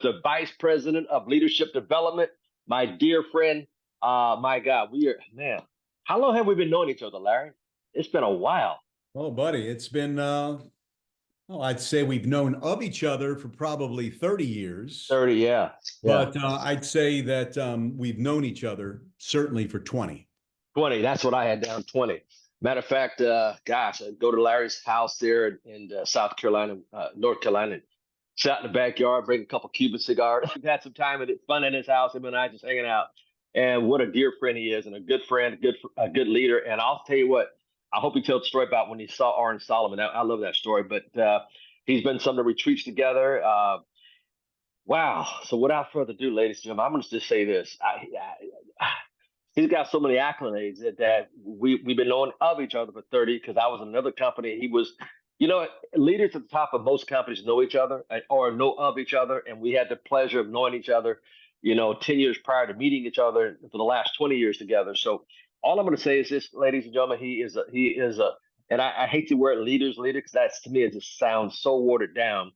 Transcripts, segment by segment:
the Vice President of Leadership Development, my dear friend. My God, we are, man, how long have we been knowing each other, Larry? It's been a while. Oh, buddy, it's been, I'd say we've known of each other for probably 30 years, 30, yeah. Yeah. but I'd say that we've known each other certainly for 20. 20. That's what I had down, 20. Matter of fact, gosh, I go to Larry's house there in South Carolina, North Carolina, and sit out in the backyard, bring a couple Cuban cigars. We've had some time and it's fun in his house. Him and I just hanging out. And what a dear friend he is, and a good friend, a good leader. And I'll tell you what, I hope he tells the story about when he saw Orange Solomon. I love that story. But he's been some of the retreats together. Wow. So without further ado, ladies and gentlemen, I'm going to just say this. He's got so many accolades that we've been knowing of each other for 30, because I was in another company. He was, leaders at the top of most companies know each other or know of each other. And we had the pleasure of knowing each other, 10 years prior to meeting each other for the last 20 years together. So all I'm going to say is this, ladies and gentlemen, he is and I hate the word leader, because that's, to me, it just sounds so watered down,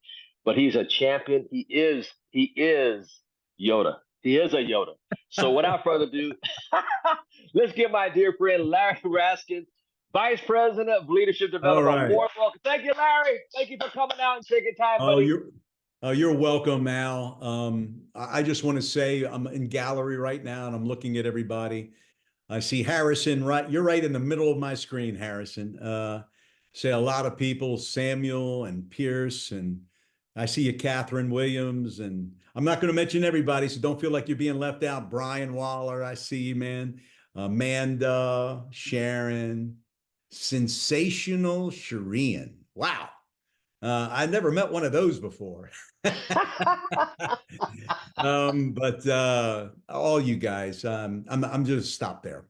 but he's a champion. He is Yoda. He is a Yoda. So without further ado, let's get my dear friend Larry Raskin, Vice President of Leadership Development. All right. Warm welcome. Thank you, Larry. Thank you for coming out and taking time, buddy. You're welcome, Al. I just want to say I'm in gallery right now and I'm looking at everybody. I see Harrison, right? You're right in the middle of my screen, Harrison. Say a lot of people, Samuel and Pierce, and I see you, Catherine Williams, and I'm not going to mention everybody, so don't feel like you're being left out. Brian Waller, I see you, man. Amanda, Sharon, Sensational Shireen. Wow. I've never met one of those before. But all you guys, I'm just stop there.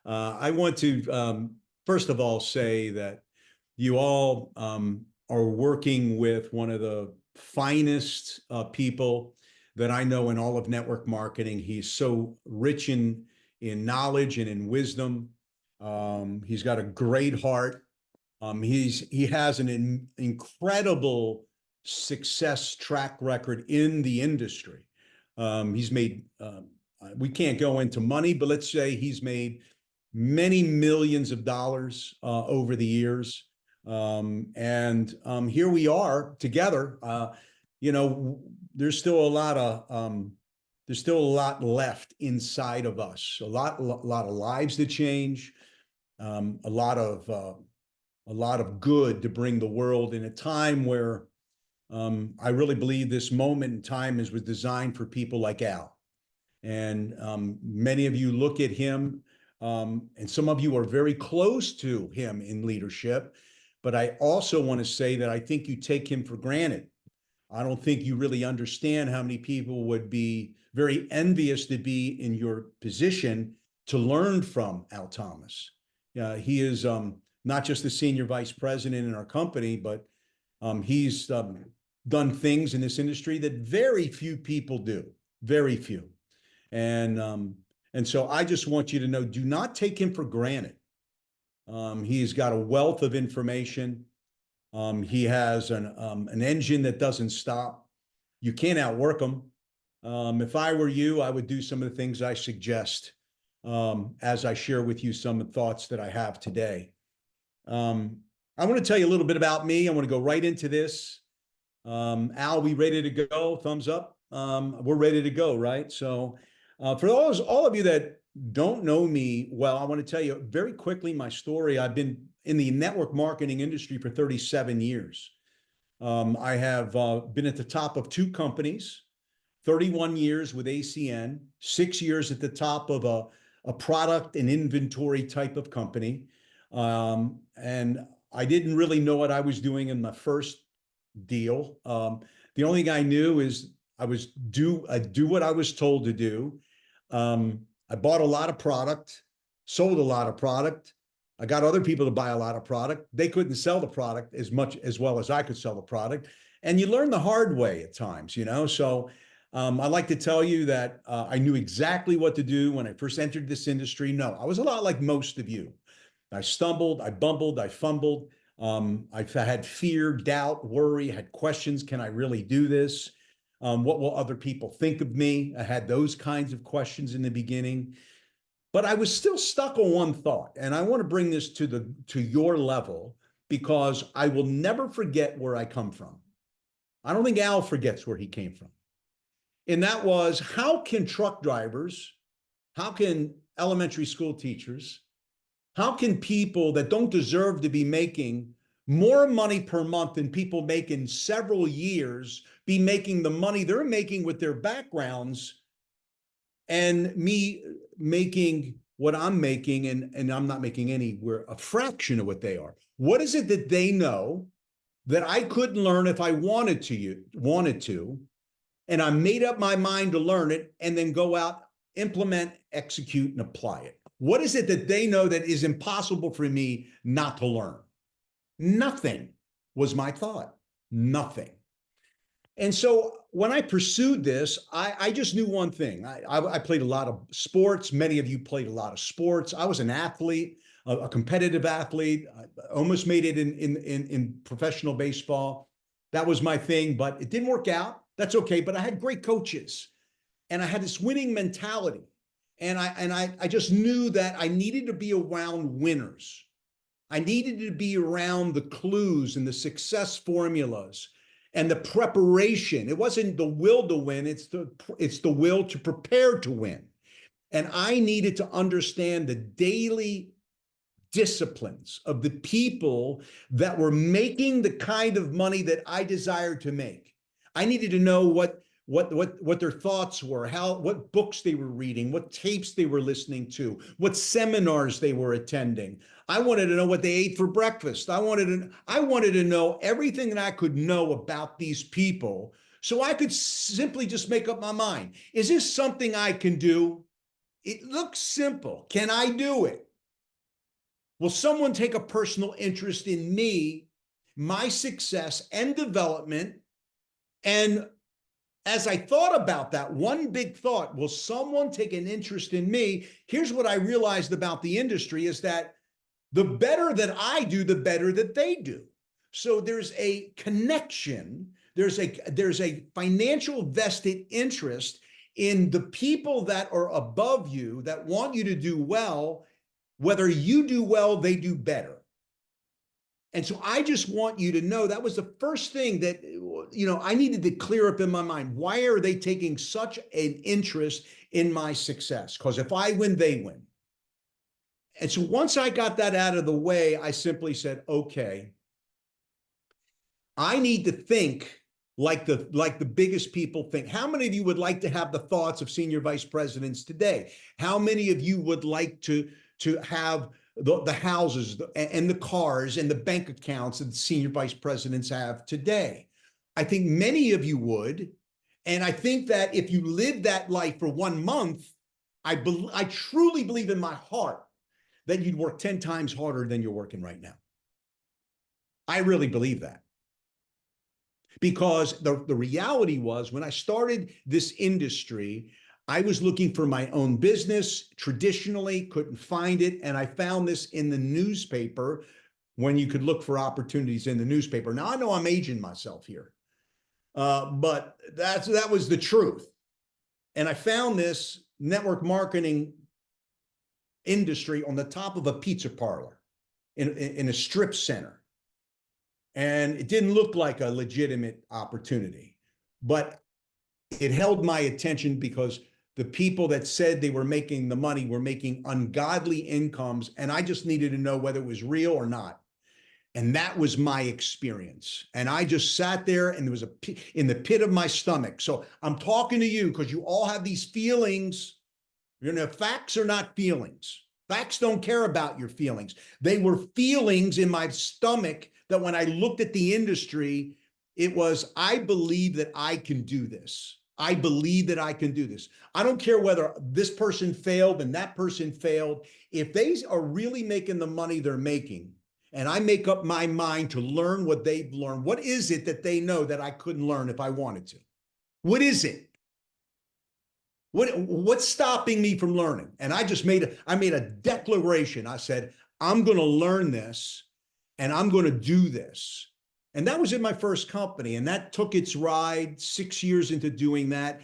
I want to first of all say that you all are working with one of the finest people that I know in all of network marketing. He's so rich in knowledge and in wisdom. He's got a great heart. He has an incredible success track record in the industry. He's made, we can't go into money, but let's say he's made many millions of dollars over the years. Here we are together. There's still a lot left inside of us. A lot of lives to change. A lot of good to bring the world in a time where I really believe this moment in time was designed for people like Al. And many of you look at him, and some of you are very close to him in leadership. But I also want to say that I think you take him for granted. I don't think you really understand how many people would be very envious to be in your position to learn from Al Thomas. He is not just the senior vice president in our company, but he's done things in this industry that very few people do, very few. And so I just want you to know, do not take him for granted. He's got a wealth of information. He has an engine that doesn't stop. You can't outwork him. If I were you, I would do some of the things I suggest as I share with you some thoughts that I have today. I want to tell you a little bit about me. I want to go right into this. Al, we ready to go? Thumbs up. We're ready to go, right? So for all of you that don't know me well, I want to tell you very quickly my story. I've been in the network marketing industry for 37 years. I have been at the top of 2 companies, 31 years with ACN, 6 years at the top of a product and inventory type of company. And I didn't really know what I was doing in my first deal. The only thing I knew is I do what I was told to do. I bought a lot of product, sold a lot of product. I got other people to buy a lot of product. They couldn't sell the product as well as I could sell the product. And you learn the hard way at times, So I like to tell you that I knew exactly what to do when I first entered this industry. No, I was a lot like most of you. I stumbled, I bumbled, I fumbled. I had fear, doubt, worry, had questions. Can I really do this? What will other people think of me? I had those kinds of questions in the beginning, but I was still stuck on one thought. And I want to bring this to your level because I will never forget where I come from. I don't think Al forgets where he came from. And that was, how can truck drivers, how can elementary school teachers, how can people that don't deserve to be making more money per month than people make in several years be making the money they're making with their backgrounds, and me making what I'm making, and I'm not making anywhere a fraction of what they are? What is it that they know that I couldn't learn if I wanted to, and I made up my mind to learn it and then go out, implement, execute, and apply it? What is it that they know that is impossible for me not to learn? Nothing was my thought. Nothing. And so when I pursued this, I just knew one thing. I played a lot of sports. Many of you played a lot of sports. I was an athlete, a competitive athlete. I almost made it in professional baseball. That was my thing, but it didn't work out. That's okay. But I had great coaches, and I had this winning mentality. And I just knew that I needed to be around winners. I needed to be around the clues and the success formulas and the preparation. It wasn't the will to win, it's the will to prepare to win. And I needed to understand the daily disciplines of the people that were making the kind of money that I desired to make. I needed to know what their thoughts were, what books they were reading, what tapes they were listening to, what seminars they were attending. I wanted to know what they ate for breakfast. I wanted to know everything that I could know about these people, so I could simply just make up my mind. Is this something I can do? It looks simple. Can I do it? Will someone take a personal interest in me, my success and development? And as I thought about that, one big thought, will someone take an interest in me? Here's what I realized about the industry is that the better that I do, the better that they do. So there's a connection, there's a financial vested interest in the people that are above you that want you to do well. Whether you do well, they do better. And so I just want you to know that was the first thing that, I needed to clear up in my mind. Why are they taking such an interest in my success? Because if I win, they win. And so once I got that out of the way, I simply said, okay, I need to think like the biggest people think. How many of you would like to have the thoughts of senior vice presidents today? How many of you would like to have the houses and the cars and the bank accounts that senior vice presidents have today? I think many of you would. And I think that if you live that life for 1 month, I truly believe in my heart that you'd work 10 times harder than you're working right now. I really believe that. Because the reality was, when I started this industry, I was looking for my own business, traditionally, couldn't find it. And I found this in the newspaper, when you could look for opportunities in the newspaper. Now, I know I'm aging myself here, but that was the truth. And I found this network marketing industry on the top of a pizza parlor in a strip center. And it didn't look like a legitimate opportunity, but it held my attention because the people that said they were making the money were making ungodly incomes, and I just needed to know whether it was real or not. And that was my experience. And I just sat there, and there was in the pit of my stomach. So I'm talking to you because you all have these feelings. Facts are not feelings. Facts don't care about your feelings. They were feelings in my stomach that when I looked at the industry, it was, I believe that I can do this. I believe that I can do this. I don't care whether this person failed and that person failed. If they are really making the money they're making, and I make up my mind to learn what they've learned, what is it that they know that I couldn't learn if I wanted to? What is it? What's stopping me from learning? And I made a declaration. I said, I'm going to learn this, and I'm going to do this. And that was in my first company. And that took its ride 6 years into doing that.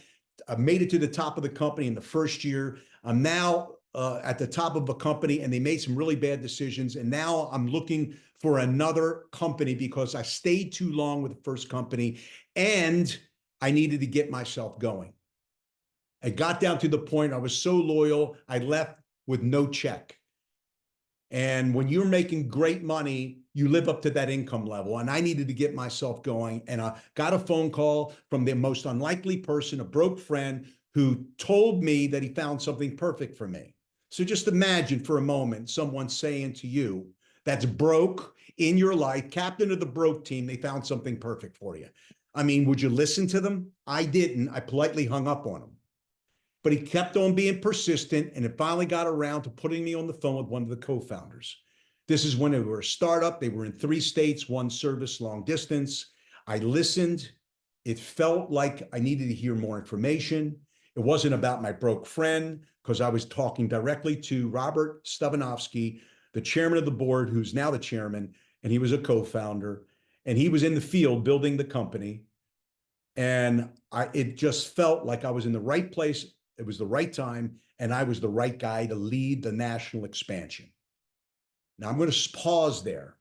I made it to the top of the company in the first year. I'm now at the top of a company, and they made some really bad decisions. And now I'm looking for another company because I stayed too long with the first company and I needed to get myself going. I got down to the point I was so loyal, I left with no check. And when you're making great money, you live up to that income level. And I needed to get myself going. And I got a phone call from the most unlikely person, a broke friend, who told me that he found something perfect for me. So just imagine for a moment someone saying to you that's broke in your life, captain of the broke team, they found something perfect for you. I mean, would you listen to them? I didn't. I politely hung up on him. But he kept on being persistent, and it finally got around to putting me on the phone with one of the co-founders. This is when they were a startup. They were in 3 states, 1 service, long distance. I listened. It felt like I needed to hear more information. It wasn't about my broke friend, because I was talking directly to Robert Stevanovsky, the chairman of the board, who's now the chairman, and he was a co-founder, and he was in the field building the company. And it just felt like I was in the right place. It was the right time, and I was the right guy to lead the national expansion. Now I'm going to pause there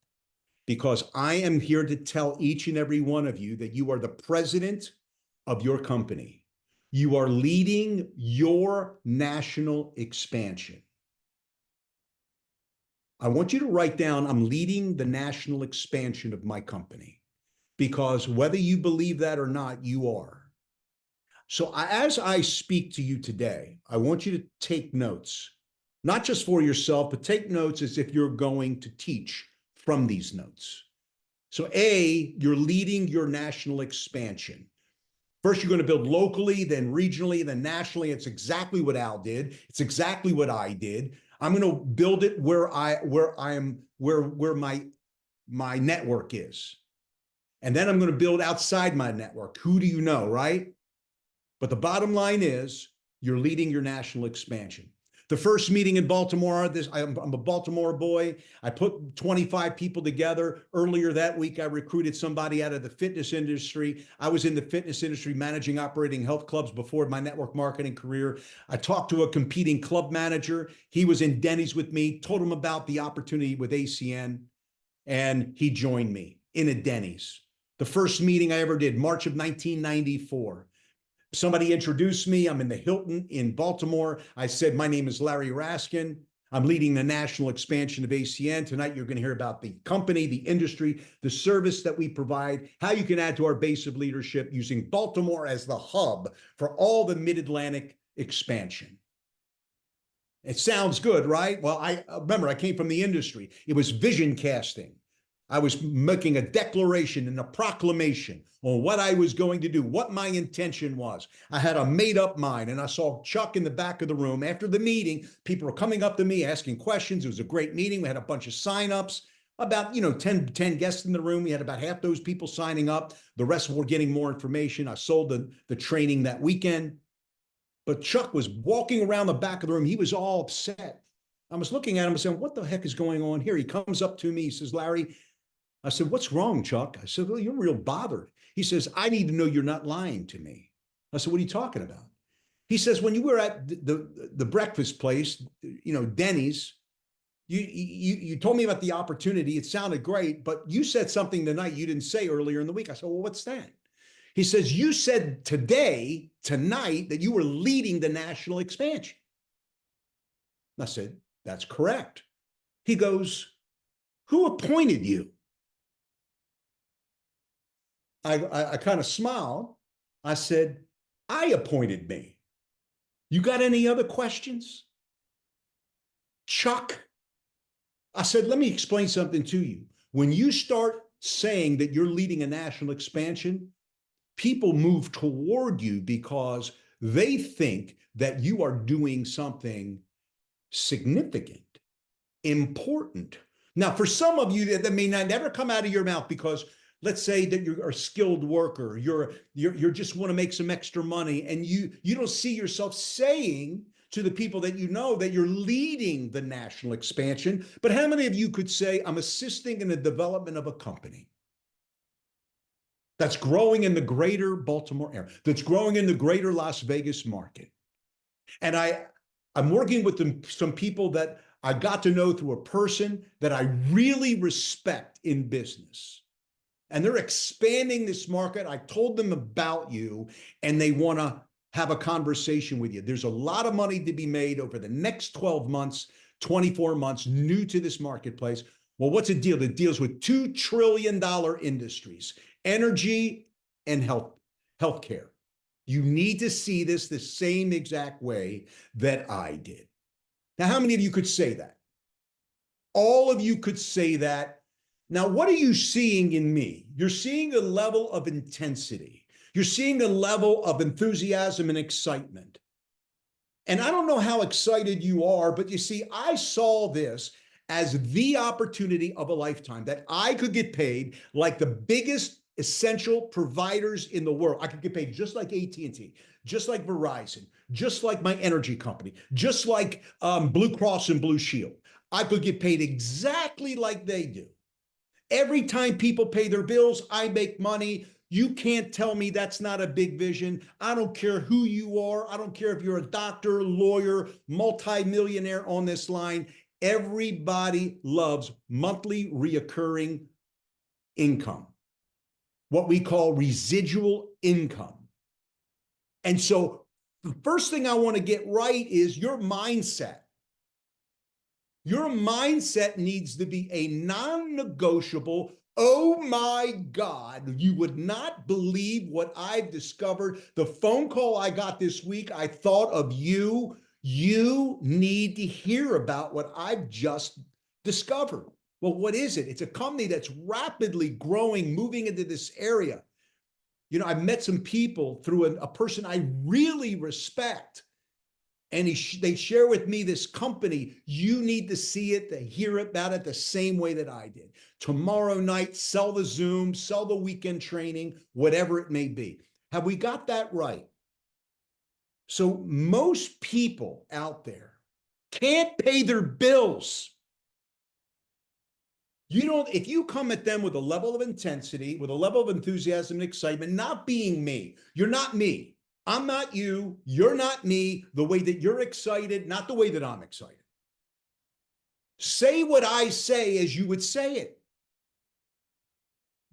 because I am here to tell each and every one of you that you are the president of your company. You are leading your national expansion. I want you to write down, I'm leading the national expansion of my company, because whether you believe that or not, you are. So as I speak to you today, I want you to take notes, not just for yourself, but take notes as if you're going to teach from these notes. So A, you're leading your national expansion. First, you're going to build locally, then regionally, then nationally. It's exactly what Al did. It's exactly what I did. I'm going to build it where my network is. And then I'm going to build outside my network. Who do you know, right? But the bottom line is you're leading your national expansion. The first meeting in Baltimore, I'm a Baltimore boy. I put 25 people together. Earlier that week, I recruited somebody out of the fitness industry. I was in the fitness industry managing operating health clubs before my network marketing career. I talked to a competing club manager. He was in Denny's with me, told him about the opportunity with ACN, and he joined me in a Denny's. The first meeting I ever did, March of 1994. Somebody introduced me. I'm in the Hilton in Baltimore. I said, my name is Larry Raskin. I'm leading the national expansion of ACN. Tonight, you're going to hear about the company, the industry, the service that we provide, how you can add to our base of leadership using Baltimore as the hub for all the mid-Atlantic expansion. It sounds good, right? Well, I remember I came from the industry. It was vision casting. I was making a declaration and a proclamation on what I was going to do, what my intention was. I had a made-up mind, and I saw Chuck in the back of the room. After the meeting, people were coming up to me, asking questions. It was a great meeting. We had a bunch of sign-ups, about 10 guests in the room. We had about half those people signing up. The rest were getting more information. I sold the training that weekend. But Chuck was walking around the back of the room. He was all upset. I was looking at him and saying, what the heck is going on here? He comes up to me. He says, Larry, I said, what's wrong, Chuck? I said, well, you're real bothered. He says, I need to know you're not lying to me. I said, what are you talking about? He says, when you were at the breakfast place, Denny's, you told me about the opportunity. It sounded great, but you said something tonight you didn't say earlier in the week. I said, well, what's that? He says, you said tonight, that you were leading the national expansion. I said, that's correct. He goes, who appointed you? I kind of smiled. I said, I appointed me. You got any other questions? Chuck, I said, let me explain something to you. When you start saying that you're leading a national expansion, people move toward you because they think that you are doing something significant, important. Now, for some of you, that may not never come out of your mouth because let's say that you're a skilled worker, you're just want to make some extra money, and you don't see yourself saying to the people that you know that you're leading the national expansion. But how many of you could say, I'm assisting in the development of a company? that's growing in the greater Baltimore area, that's growing in the greater Las Vegas market. And I'm working with some people that I got to know through a person that I really respect in business. And they're expanding this market. I told them about you, and they want to have a conversation with you. There's a lot of money to be made over the next 12 months, 24 months, new to this marketplace. Well, what's the deal? It deals with $2 trillion industries, energy and healthcare. You need to see this the same exact way that I did. Now, how many of you could say that? All of you could say that. Now, what are you seeing in me? You're seeing a level of intensity. You're seeing a level of enthusiasm and excitement. And I don't know how excited you are, but you see, I saw this as the opportunity of a lifetime, that I could get paid like the biggest essential providers in the world. I could get paid just like AT&T, just like Verizon, just like my energy company, just like Blue Cross and Blue Shield. I could get paid exactly like they do. Every time people pay their bills, I make money. You can't tell me that's not a big vision. I don't care who you are. I don't care if you're a doctor, lawyer, multimillionaire on this line. Everybody loves monthly reoccurring income, what we call residual income. And so the first thing I want to get right is your mindset. Your mindset needs to be a non-negotiable. Oh my God, you would not believe what I've discovered. The phone call I got this week, I thought of you. You need to hear about what I've just discovered. Well, what is it? It's a company that's rapidly growing, moving into this area. You know, I've met some people through a person I really respect. And they share with me this company. You need to see it, to hear about it the same way that I did. Tomorrow night, sell the Zoom, sell the weekend training, whatever it may be. Have we got that right? So most people out there can't pay their bills. You don't, if you come at them with a level of intensity, with a level of enthusiasm and excitement, not being me, you're not me. I'm not you. You're not me. The way that you're excited, not the way that I'm excited. Say what I say as you would say it.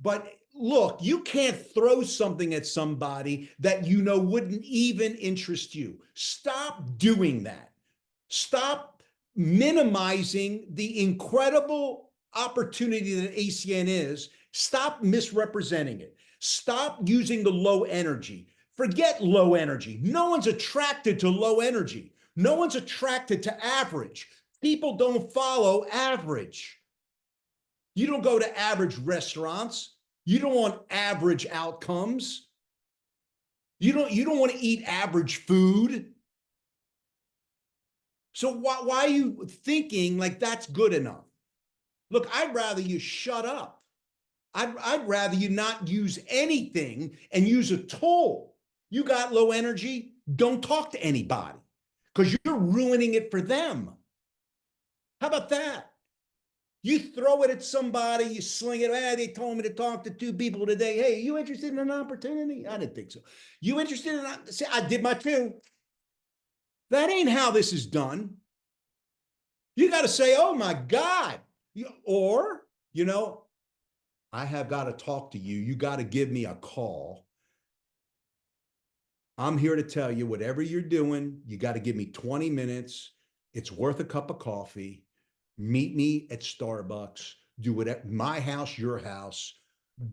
But look, you can't throw something at somebody that you know wouldn't even interest you. Stop doing that. Stop minimizing the incredible opportunity that ACN is. Stop misrepresenting it. Stop using the low energy. Forget low energy. No one's attracted to low energy. No one's attracted to average. People don't follow average. You don't go to average restaurants. You don't want average outcomes. You don't want to eat average food. So why are you thinking like that's good enough? Look, I'd rather you shut up. I'd rather you not use anything and use a tool. You got low energy, don't talk to anybody because you're ruining it for them. How about that? You throw it at somebody, you sling it. They told me to talk to two people today. Hey, are you interested in an opportunity? I didn't think so. You interested in? See, I did my two. That ain't how this is done. You got to say, oh my God. Or, I have got to talk to you. You got to give me a call. I'm here to tell you whatever you're doing, you got to give me 20 minutes. It's worth a cup of coffee. Meet me at Starbucks. Do whatever, my house, your house.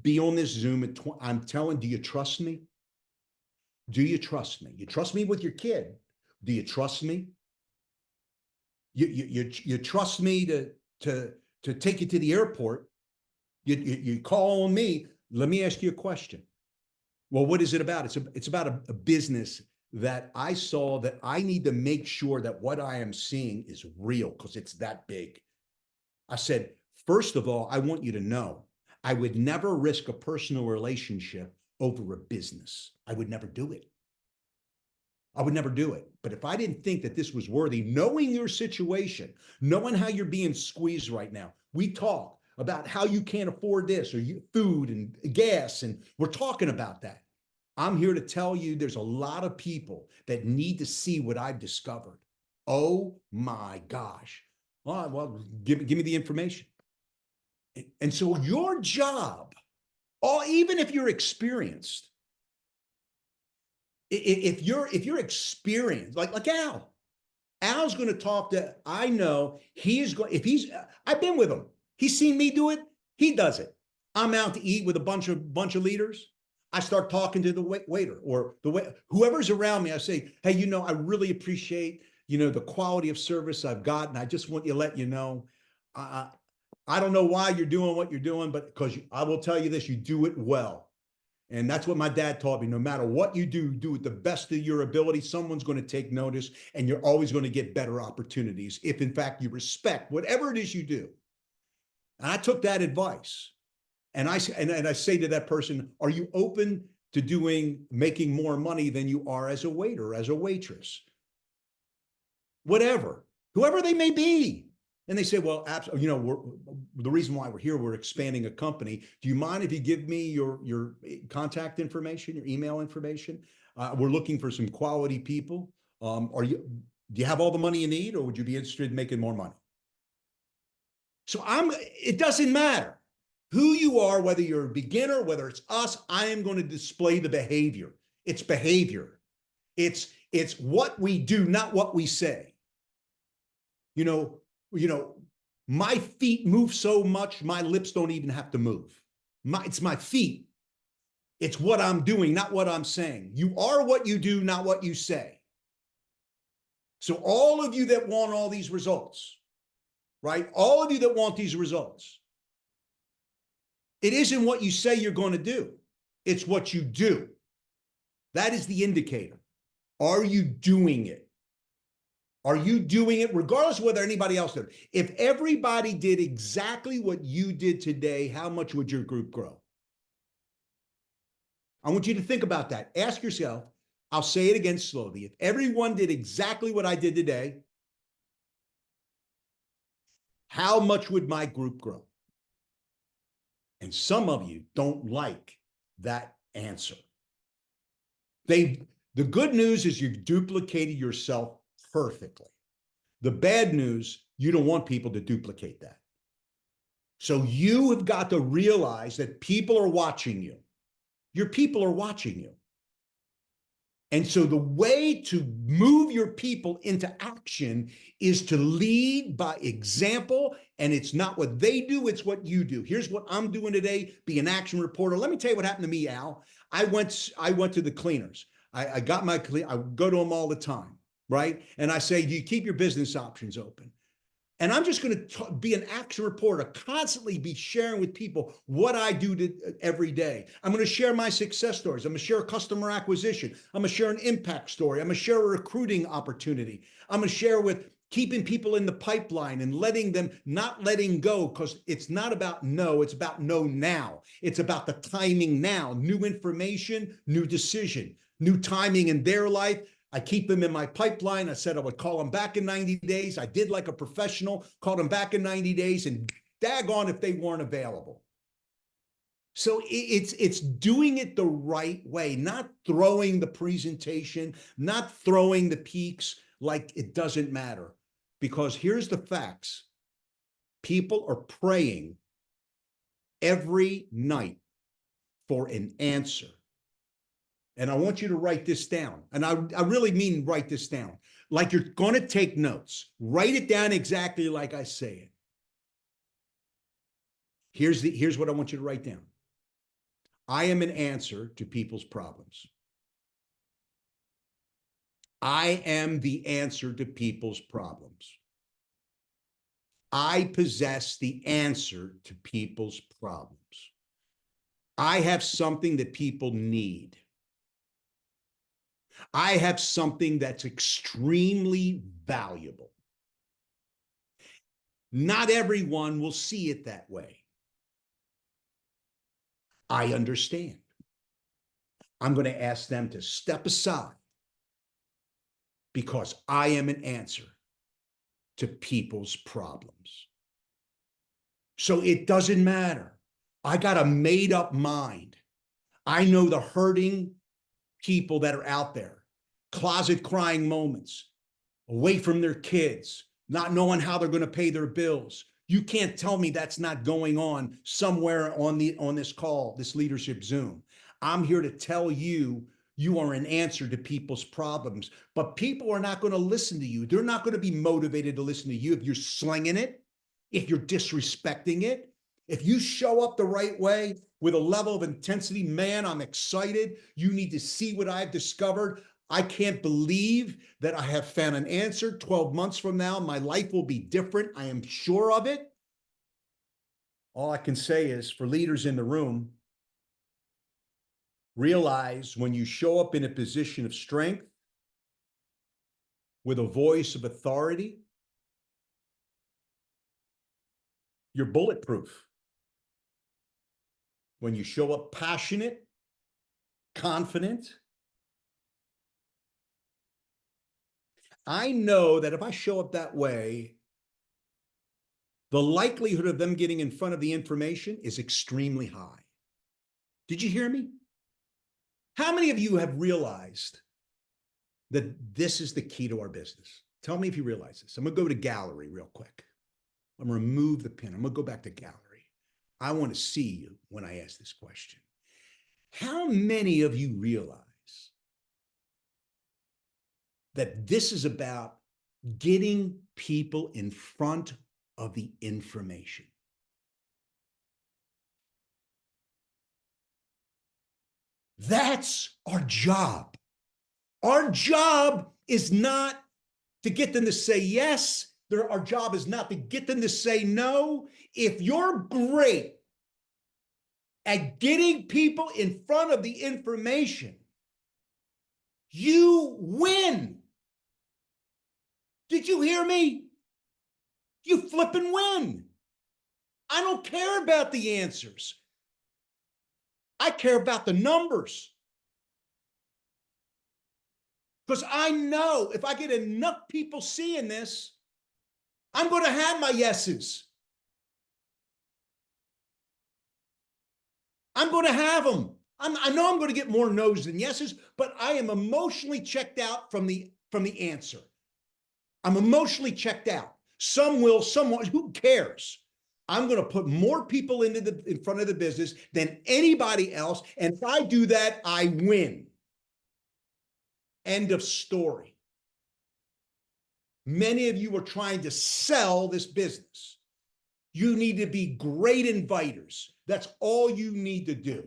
Be on this Zoom at I'm telling, do you trust me? Do you trust me? You trust me with your kid. Do you trust me? You trust me to take you to the airport. You call on me. Let me ask you a question. Well, what is it about? It's about a business that I saw that I need to make sure that what I am seeing is real because it's that big. I said, first of all, I want you to know I would never risk a personal relationship over a business. I would never do it. I would never do it. But if I didn't think that this was worthy, knowing your situation, knowing how you're being squeezed right now, we talk. about how you can't afford this or food and gas, and we're talking about that. I'm here to tell you there's a lot of people that need to see what I've discovered. Oh my gosh. Well, give me the information. And so your job, even if you're experienced, if you're experienced, like Al's going to talk to, I know he's going, if he's, I've been with him. He's seen me do it. He does it. I'm out to eat with a bunch of leaders. I start talking to the waiter or whoever's around me. I say, hey, I really appreciate, the quality of service I've gotten. I just want to let you know, I don't know why you're doing what you're doing, but because I will tell you this, you do it well. And that's what my dad taught me. No matter what you do it the best of your ability. Someone's going to take notice, and you're always going to get better opportunities if, in fact, you respect whatever it is you do. And I took that advice, and I say to that person, are you open to making more money than you are as a waiter, as a waitress? Whatever, whoever they may be. And they say, well, absolutely, the reason why we're here, we're expanding a company. Do you mind if you give me your contact information, your email information? We're looking for some quality people. Do you have all the money you need, or would you be interested in making more money? So it doesn't matter who you are, whether you're a beginner, whether it's us, I am going to display the behavior. It's behavior. It's what we do, not what we say. My feet move so much, my lips don't even have to move. It's my feet. It's what I'm doing, not what I'm saying. You are what you do, not what you say. So all of you that want all these results, right? All of you that want these results, it isn't what you say you're going to do. It's what you do. That is the indicator. Are you doing it? Are you doing it regardless of whether anybody else did? If everybody did exactly what you did today, how much would your group grow? I want you to think about that. Ask yourself, I'll say it again slowly. If everyone did exactly what I did today, how much would my group grow? And some of you don't like that answer. The good news is you've duplicated yourself perfectly. The bad news, you don't want people to duplicate that. So you have got to realize that people are watching you. Your people are watching you. And so the way to move your people into action is to lead by example. And it's not what they do, it's what you do. Here's what I'm doing today, be an action reporter. Let me tell you what happened to me, Al. I went to the cleaners. I got I go to them all the time, right? And I say, do you keep your business options open? And I'm just going to be an action reporter, constantly be sharing with people what I do every day. I'm going to share my success stories. I'm going to share customer acquisition. I'm going to share an impact story. I'm going to share a recruiting opportunity. I'm going to share with keeping people in the pipeline and not letting go, because it's not about no, it's about no now. It's about the timing now, new information, new decision, new timing in their life. I keep them in my pipeline. I said I would call them back in 90 days. I did like a professional, called them back in 90 days, and daggone if they weren't available. So it's doing it the right way, not throwing the presentation, not throwing the peaks like it doesn't matter. Because here's the facts. People are praying every night for an answer. And I want you to write this down. And I really mean write this down. Like you're going to take notes. Write it down exactly like I say it. Here's what I want you to write down. I am an answer to people's problems. I am the answer to people's problems. I possess the answer to people's problems. I have something that people need. I have something that's extremely valuable. Not everyone will see it that way. I understand. I'm going to ask them to step aside because I am an answer to people's problems. So it doesn't matter. I got a made up mind. I know the hurting people that are out there, closet crying moments, away from their kids, not knowing how they're going to pay their bills. You can't tell me that's not going on somewhere on this call, this leadership Zoom. I'm here to tell you you are an answer to people's problems, but people are not going to listen to you. They're not going to be motivated to listen to you if you're slinging it, if you're disrespecting it. If you show up the right way with a level of intensity, man, I'm excited. You need to see what I've discovered. I can't believe that I have found an answer. 12 months from now, my life will be different. I am sure of it. All I can say is for leaders in the room, realize when you show up in a position of strength with a voice of authority, you're bulletproof. When you show up passionate, confident, I know that if I show up that way, the likelihood of them getting in front of the information is extremely high. Did you hear me? How many of you have realized that this is the key to our business? Tell me if you realize this. I'm going to go to gallery real quick. I'm going to remove the pin. I'm going to go back to gallery. I want to see you when I ask this question. How many of you realize that this is about getting people in front of the information? That's our job. Our job is not to get them to say yes. Our job is not to get them to say no. If you're great at getting people in front of the information, you win. Did you hear me? You flipping win. I don't care about the answers. I care about the numbers. Because I know if I get enough people seeing this, I'm going to have my yeses. I'm going to have them. I know I'm going to get more no's than yeses, but I am emotionally checked out from the answer. I'm emotionally checked out. Some will, some won't. Who cares? I'm going to put more people in front of the business than anybody else. And if I do that, I win. End of story. Many of you are trying to sell this business. You need to be great inviters. That's all you need to do.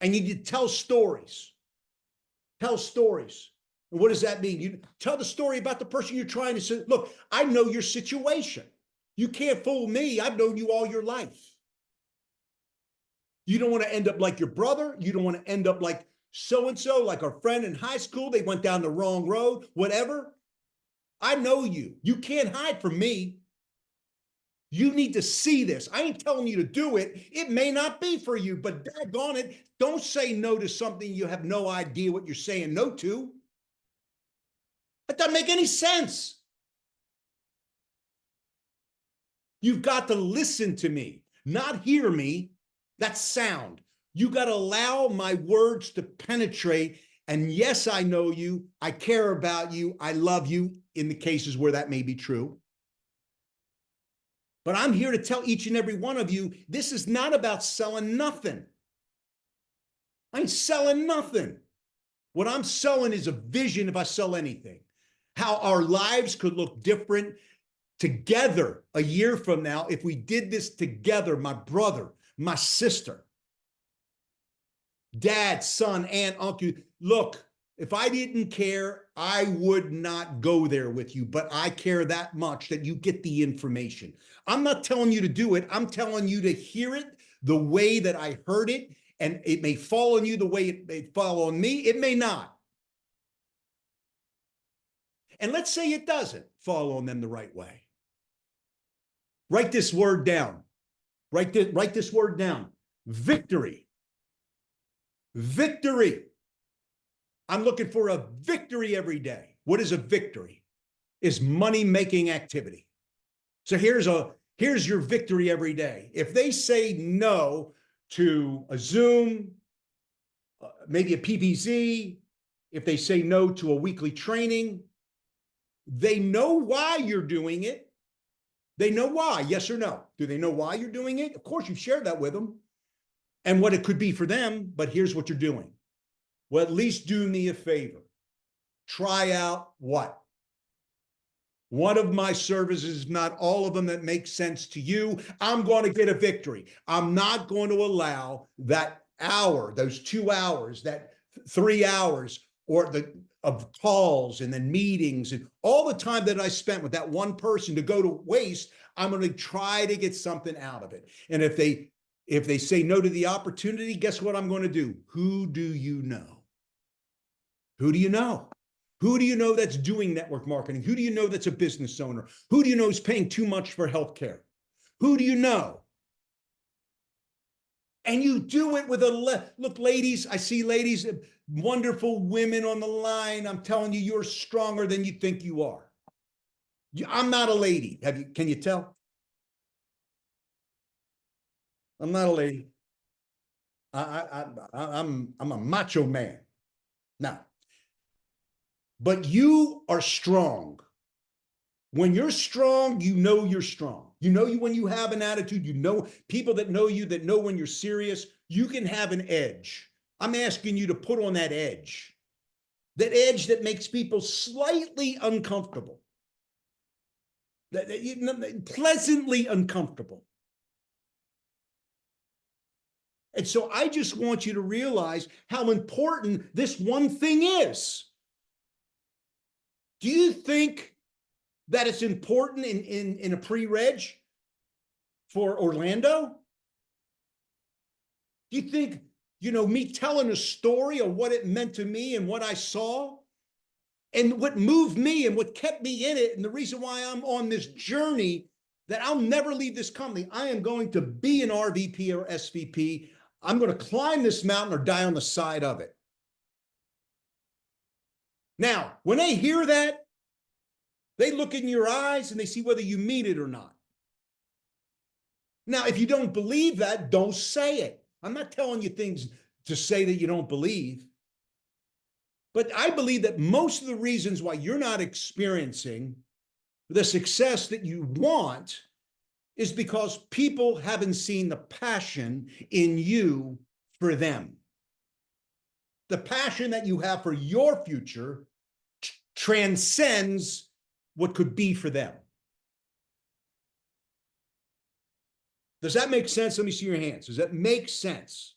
And you need to tell stories. Tell stories. And what does that mean? You tell the story about the person you're trying to say. Look, I know your situation. You can't fool me. I've known you all your life. You don't want to end up like your brother. You don't want to end up like so-and-so, like our friend in high school. They went down the wrong road, whatever. I know you. You can't hide from me. You need to see this. I ain't telling you to do it. It may not be for you, but daggone it, don't say no to something you have no idea what you're saying no to. That doesn't make any sense. You've got to listen to me, not hear me. That's sound. You got to allow my words to penetrate. And yes, I know you. I care about you. I love you in the cases where that may be true. But I'm here to tell each and every one of you, this is not about selling nothing. I ain't selling nothing. What I'm selling is a vision if I sell anything. How our lives could look different together a year from now if we did this together, my brother, my sister, dad, son, aunt, uncle. Look, if I didn't care, I would not go there with you, but I care that much that you get the information. I'm not telling you to do it. I'm telling you to hear it the way that I heard it, and it may fall on you the way it may fall on me. It may not. And let's say it doesn't fall on them the right way. Write this word down. Write this word down. Victory. Victory. I'm looking for a victory every day. What is a victory? Is money-making activity. So here's Here's your victory every day. If they say no to a Zoom, maybe a PPZ, if they say no to a weekly training, they know why you're doing it. They know why, yes or no. Do they know why you're doing it? Of course, you've shared that with them and what it could be for them, but here's what you're doing. Well, at least do me a favor. Try out what? One of my services, not all of them that make sense to you. I'm going to get a victory. I'm not going to allow that hour, those 2 hours, that 3 hours, or of calls and then meetings and all the time that I spent with that one person to go to waste. I'm going to try to get something out of it. And if they say no to the opportunity, guess what I'm going to do? Who do you know? Who do you know? Who do you know that's doing network marketing? Who do you know that's a business owner? Who do you know is paying too much for healthcare? Who do you know? And you do it with look, ladies, I see ladies, wonderful women on the line. I'm telling you, you're stronger than you think you are. I'm not a lady. Can you tell? I'm not a lady. I'm a macho man. Now, but you are strong. When you're strong, you know you're strong. You know you when you have an attitude, you know people that know you, that know when you're serious, you can have an edge. I'm asking you to put on that edge that makes people slightly uncomfortable, pleasantly uncomfortable. And so I just want you to realize how important this one thing is. Do you think that it's important in a pre-reg for Orlando? Do you think, me telling a story of what it meant to me and what I saw and what moved me and what kept me in it and the reason why I'm on this journey that I'll never leave this company. I am going to be an RVP or SVP. I'm going to climb this mountain or die on the side of it. Now, when they hear that, they look in your eyes and they see whether you mean it or not. Now, if you don't believe that, don't say it. I'm not telling you things to say that you don't believe. But I believe that most of the reasons why you're not experiencing the success that you want is because people haven't seen the passion in you for them. The passion that you have for your future transcends what could be for them. Does that make sense? Let me see your hands. Does that make sense?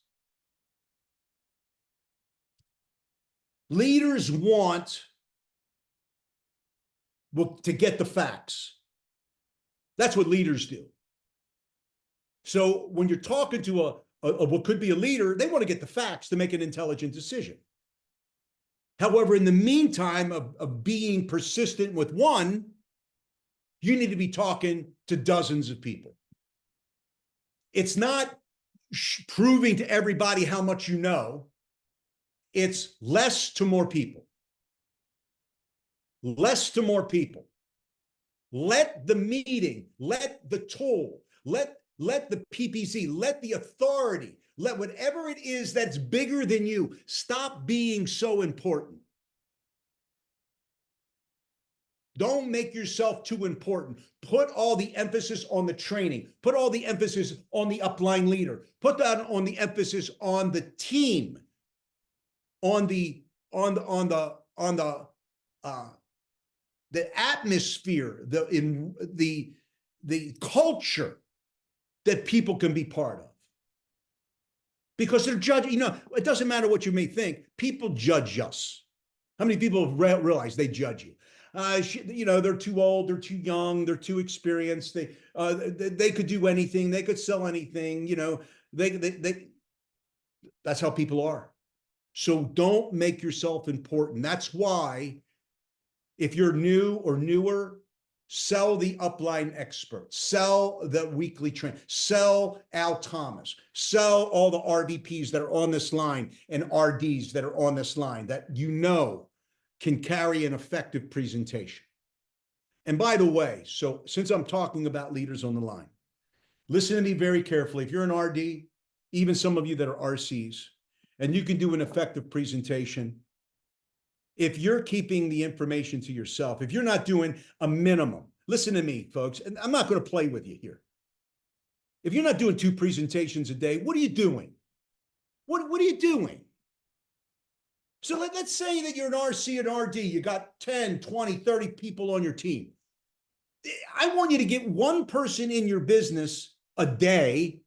Leaders want to get the facts. That's what leaders do. So when you're talking to what could be a leader, they want to get the facts to make an intelligent decision. However, in the meantime of being persistent with one, you need to be talking to dozens of people. It's not proving to everybody how much you know. It's less to more people. Less to more people. Let the meeting, let the tool, let the PPC, let the authority, let whatever it is that's bigger than you, stop being so important. Don't make yourself too important. Put all the emphasis on the training. Put all the emphasis on the upline leader. Put that on the emphasis on the team, on the atmosphere, the culture that people can be part of. Because they're judging, it doesn't matter what you may think, people judge us. How many people realize they judge you? They're too old, they're too young, they're too experienced. They could do anything, they could sell anything. That's how people are. So don't make yourself important. That's why, if you're new or newer, sell the upline expert, sell the weekly train, sell Al Thomas, sell all the RVPs that are on this line and RDs that are on this line that can carry an effective presentation. And by the way, so since I'm talking about leaders on the line, Listen to me very carefully. If you're an RD, even some of you that are RCs, and you can do an effective presentation, if you're keeping the information to yourself, if you're not doing a minimum, listen to me, folks, and I'm not going to play with you here. If you're not doing 2 presentations a day, what are you doing? What are you doing? So let's say that you're an RC and RD, you got 10, 20, 30 people on your team. I want you to get one person in your business a day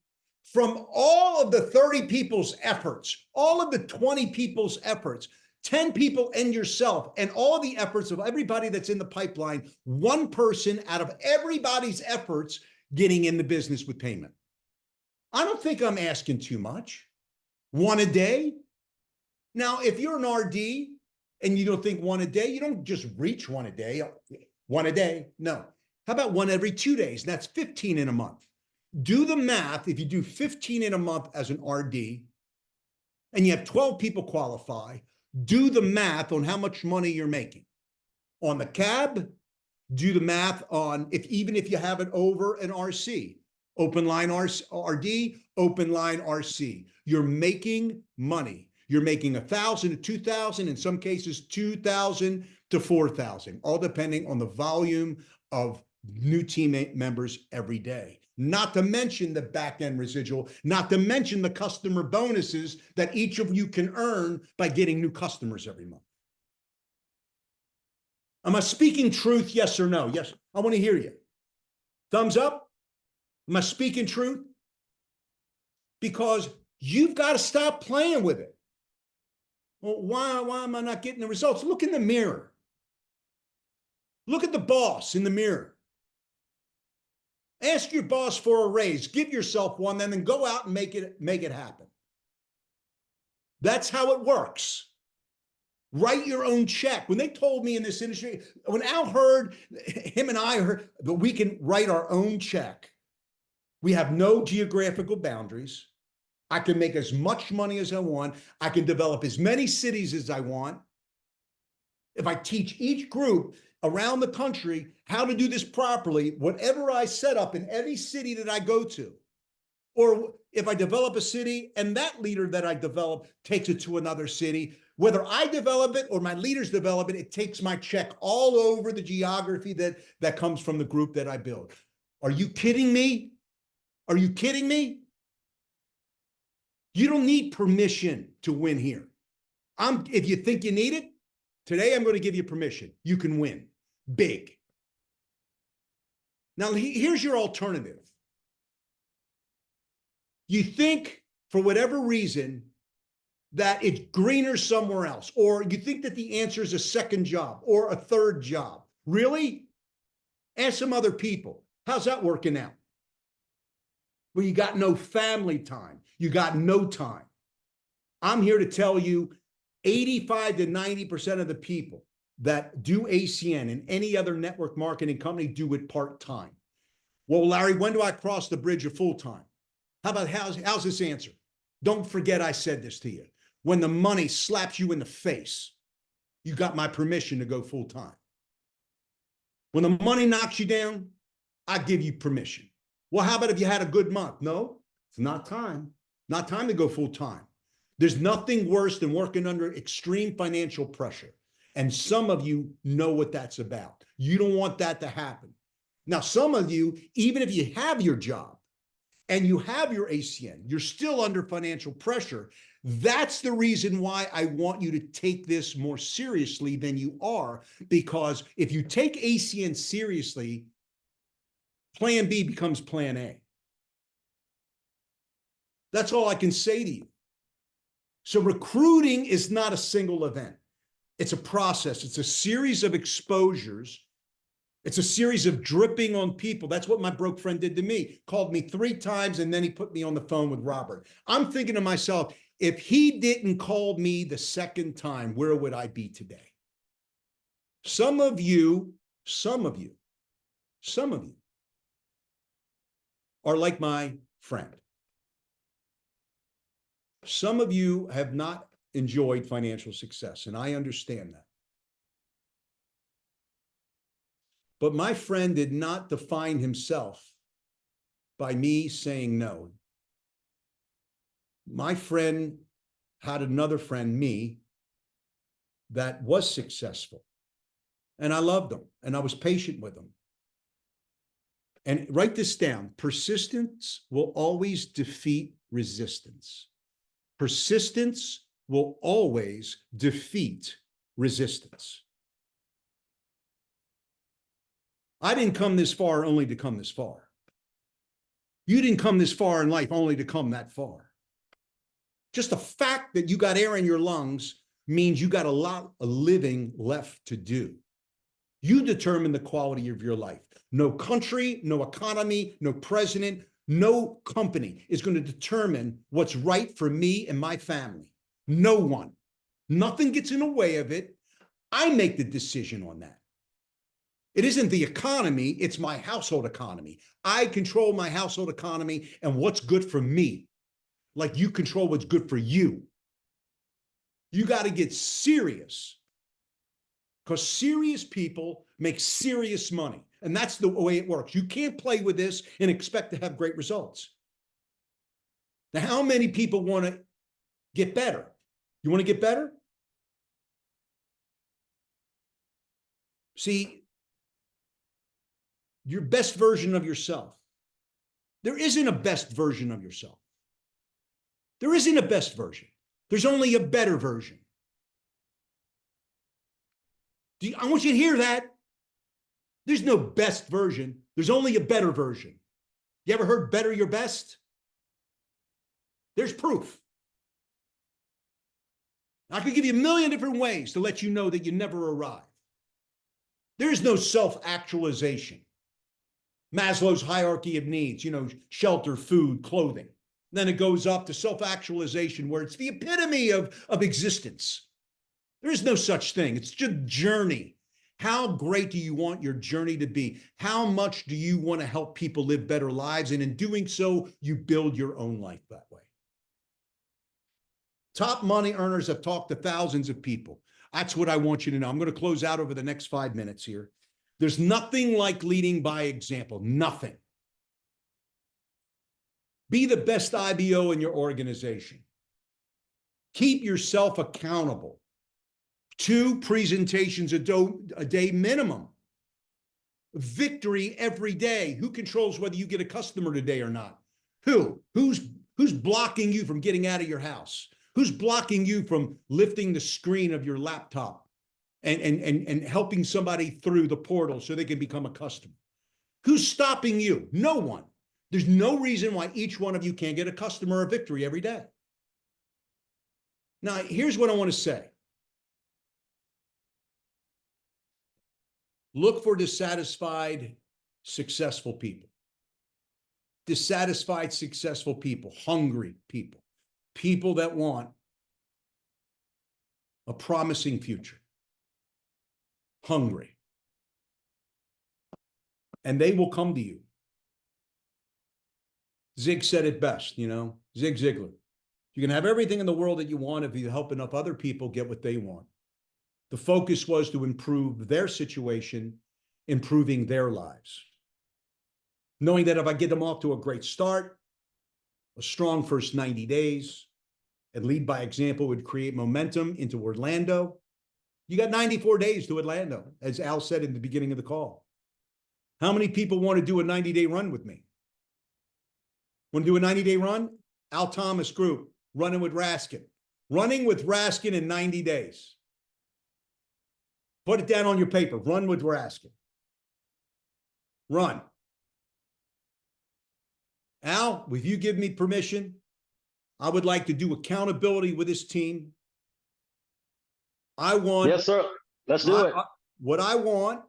from all of the 30 people's efforts, all of the 20 people's efforts, 10 people and yourself, and all the efforts of everybody that's in the pipeline, one person out of everybody's efforts getting in the business with payment. I don't think I'm asking too much. One a day. Now, if you're an RD and you don't think one a day, you don't just reach one a day. One a day. No. How about one every 2 days? That's 15 in a month. Do the math. If you do 15 in a month as an RD and you have 12 people qualify, do the math on how much money you're making. On the cab, do the math on even if you have it over an RC, open line RD, open line RC. You're making money. You're making 1,000 to 2,000, in some cases 2,000 to 4,000, all depending on the volume of new teammate members every day. Not to mention the back-end residual, not to mention the customer bonuses that each of you can earn by getting new customers every month. Am I speaking truth, yes or no? Yes, I want to hear you. Thumbs up? Am I speaking truth? Because you've got to stop playing with it. Well, why am I not getting the results? Look in the mirror. Look at the boss in the mirror. Ask your boss for a raise. Give yourself one, then go out and make it happen. That's how it works. Write your own check. When they told me in this industry, when Al heard, him and I heard that we can write our own check, we have no geographical boundaries. I can make as much money as I want. I can develop as many cities as I want. If I teach each group around the country how to do this properly, whatever I set up in every city that I go to, or if I develop a city and that leader that I develop takes it to another city, whether I develop it or my leaders develop it, it takes my check all over the geography that comes from the group that I build. Are you kidding me? Are you kidding me? You don't need permission to win here. If you think you need it, today I'm going to give you permission. You can win big. Now, here's your alternative. You think, for whatever reason, that it's greener somewhere else, or you think that the answer is a second job or a third job. Really? Ask some other people. How's that working out? Well, you got no family time. You got no time. I'm here to tell you 85 to 90% of the people that do ACN and any other network marketing company do it part-time. Well, Larry, when do I cross the bridge of full-time? How about how's this answer? Don't forget I said this to you. When the money slaps you in the face, you got my permission to go full-time. When the money knocks you down, I give you permission. Well, how about if you had a good month? No, it's not time. Not time to go full-time. There's nothing worse than working under extreme financial pressure. And some of you know what that's about. You don't want that to happen. Now, some of you, even if you have your job and you have your ACN, you're still under financial pressure. That's the reason why I want you to take this more seriously than you are, because if you take ACN seriously, plan B becomes plan A. That's all I can say to you. So recruiting is not a single event. It's a process. It's a series of exposures. It's a series of dripping on people. That's what my broke friend did to me. Called me 3 times and then he put me on the phone with Robert. I'm thinking to myself, if he didn't call me the second time, where would I be today? Some of you are like my friend. Some of you have not enjoyed financial success, and I understand that. But my friend did not define himself by me saying no. My friend had another friend, me, that was successful. And I loved them and I was patient with them. And write this down. Persistence will always defeat resistance. Persistence will always defeat resistance. I didn't come this far only to come this far. You didn't come this far in life only to come that far. Just the fact that you got air in your lungs means you got a lot of living left to do. You determine the quality of your life. No country, no economy, no president, no company is going to determine what's right for me and my family. No one. Nothing gets in the way of it. I make the decision on that. It isn't the economy, it's my household economy. I control my household economy and what's good for me, like you control what's good for you. You got to get serious, because serious people make serious money. And that's the way it works. You can't play with this and expect to have great results. Now, how many people want to get better? You want to get better? See, your best version of yourself. There isn't a best version of yourself. There isn't a best version. There's only a better version. I want you to hear that. There's no best version. There's only a better version. You ever heard better your best? There's proof. I could give you a million different ways to let you know that you never arrive. There is no self-actualization. Maslow's hierarchy of needs, shelter, food, clothing. Then it goes up to self-actualization, where it's the epitome of existence. There is no such thing. It's just a journey. How great do you want your journey to be? How much do you want to help people live better lives? And in doing so, you build your own life that way. Top money earners have talked to thousands of people. That's what I want you to know. I'm going to close out over the next 5 minutes here. There's nothing like leading by example. Nothing. Be the best IBO in your organization. Keep yourself accountable. 2 presentations a day minimum. Victory every day. Who controls whether you get a customer today or not? Who's blocking you from getting out of your house? Who's blocking you from lifting the screen of your laptop and helping somebody through the portal so they can become a customer? Who's stopping you? No one. There's no reason why each one of you can't get a customer or victory every day. Now, here's what I want to say. Look for dissatisfied, successful people. Dissatisfied, successful people, hungry people, people that want a promising future, hungry. And they will come to you. Zig said it best, Zig Ziglar. You can have everything in the world that you want if you help enough other people get what they want. The focus was to improve their situation, improving their lives. Knowing that if I get them off to a great start, a strong first 90 days, and lead by example would create momentum into Orlando. You got 94 days to Orlando, as Al said in the beginning of the call. How many people want to do a 90-day run with me? Want to do a 90-day run? Al Thomas Group, running with Raskin. Running with Raskin in 90 days. Put it down on your paper. Run with Raskin. Run. Al, if you give me permission, I would like to do accountability with this team. Yes, sir. Let's do it. What I want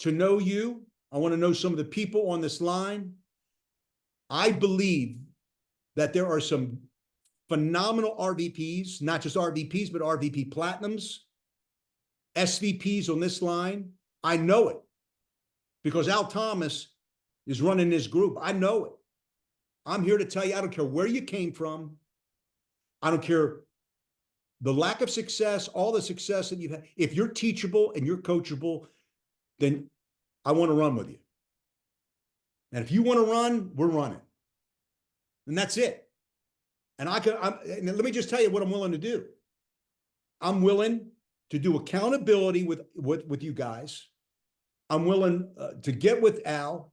to know you, I want to know some of the people on this line. I believe that there are some phenomenal RVPs, not just RVPs, but RVP Platinums, SVPs on this line. I know it because Al Thomas is running this group. I know it. I'm here to tell you, I don't care where you came from. I don't care the lack of success, all the success that you've had. If you're teachable and you're coachable, then I want to run with you. And if you want to run, we're running. And that's it. And and let me just tell you what I'm willing to do. I'm willing to do accountability with you guys. I'm willing to get with Al.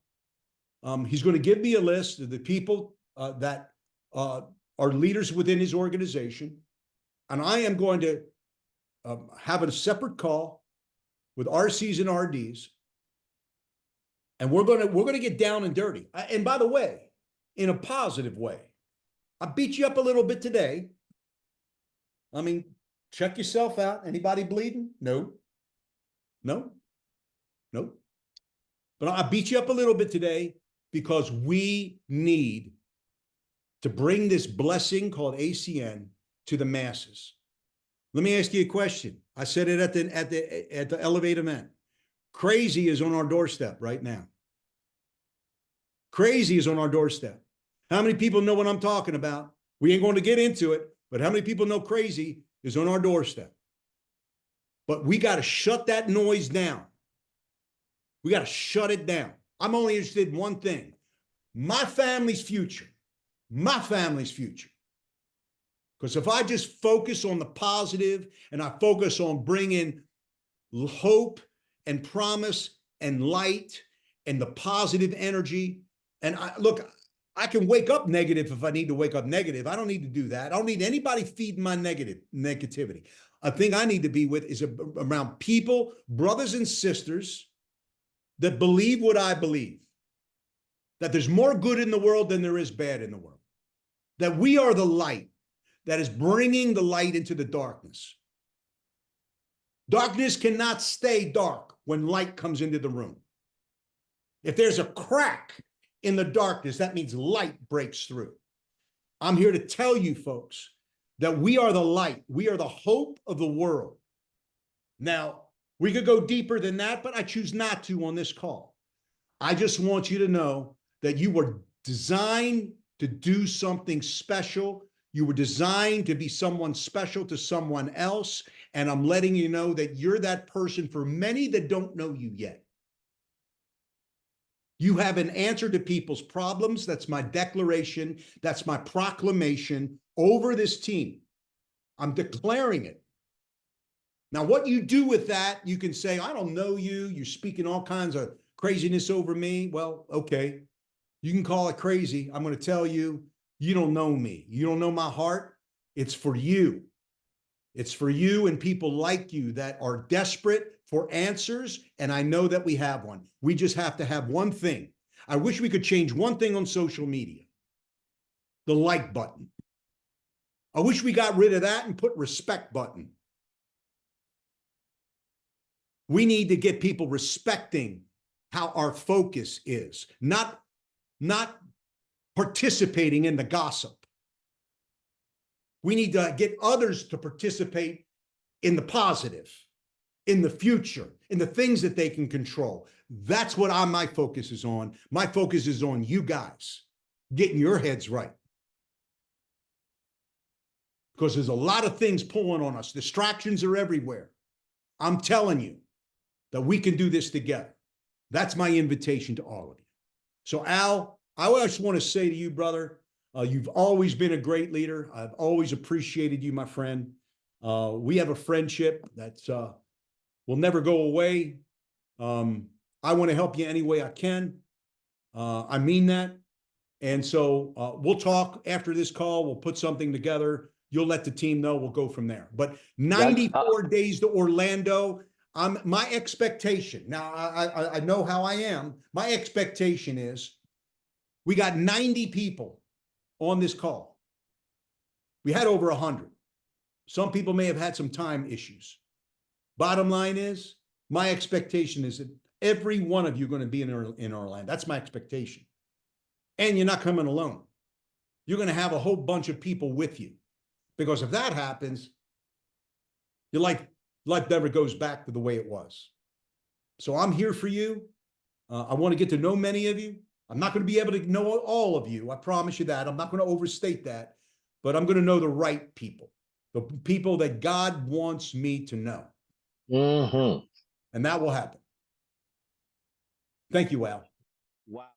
He's going to give me a list of the people that are leaders within his organization. And I am going to have a separate call with RCs and RDs. And we're going to get down and dirty. And by the way, in a positive way, I beat you up a little bit today. I mean, check yourself out. Anybody bleeding? No. No. No. But I beat you up a little bit today because we need to bring this blessing called ACN to the masses. Let me ask you a question. I said it at the Elevate event. Crazy is on our doorstep right now. Crazy is on our doorstep. How many people know what I'm talking about? We ain't going to get into it, but how many people know crazy is on our doorstep? But we got to shut that noise down. We got to shut it down. I'm only interested in one thing: my family's future. My family's future. Because if I just focus on the positive and I focus on bringing hope and promise and light and the positive energy, and look, I can wake up negative if I need to wake up negative. I don't need to do that. I don't need anybody feeding my negativity. A thing I need to be with is around people, brothers and sisters, that believe what I believe. That there's more good in the world than there is bad in the world. That we are the light that is bringing the light into the darkness. Darkness cannot stay dark when light comes into the room. If there's a crack in the darkness, that means light breaks through. I'm here to tell you folks that we are the light. We are the hope of the world. Now, we could go deeper than that, but I choose not to on this call. I just want you to know that you were designed to do something special. You were designed to be someone special to someone else. And I'm letting you know that you're that person for many that don't know you yet. You have an answer to people's problems. That's my declaration. That's my proclamation over this team. I'm declaring it. Now, what you do with that, you can say, I don't know you. You're speaking all kinds of craziness over me. Well, okay. You can call it crazy. I'm going to tell you, you don't know me. You don't know my heart. It's for you. It's for you and people like you that are desperate for answers. And I know that we have one. We just have to have one thing. I wish we could change one thing on social media: the like button. I wish we got rid of that and put respect button. We need to get people respecting how our focus is, not participating in the gossip. We need to get others to participate in the positive, in the future, in the things that they can control. That's what my focus is on. My focus is on you guys getting your heads right. Because there's a lot of things pulling on us. Distractions are everywhere. I'm telling you that we can do this together. That's my invitation to all of you. So Al, I just want to say to you, brother, you've always been a great leader. I've always appreciated you, my friend. We have a friendship that will never go away. I want to help you any way I can. I mean that. And so we'll talk after this call. We'll put something together. You'll let the team know. We'll go from there. But 94 days to Orlando. My expectation, now I know how I am. My expectation is we got 90 people on this call. We had over 100. Some people may have had some time issues. Bottom line is, my expectation is that every one of you are going to be in Orlando. That's my expectation. And you're not coming alone. You're going to have a whole bunch of people with you. Because if that happens, your life never goes back to the way it was. So I'm here for you. I want to get to know many of you. I'm not going to be able to know all of you. I promise you that. I'm not going to overstate that. But I'm going to know the right people. The people that God wants me to know. Mm-hmm. And that will happen. Thank you, Al. Wow.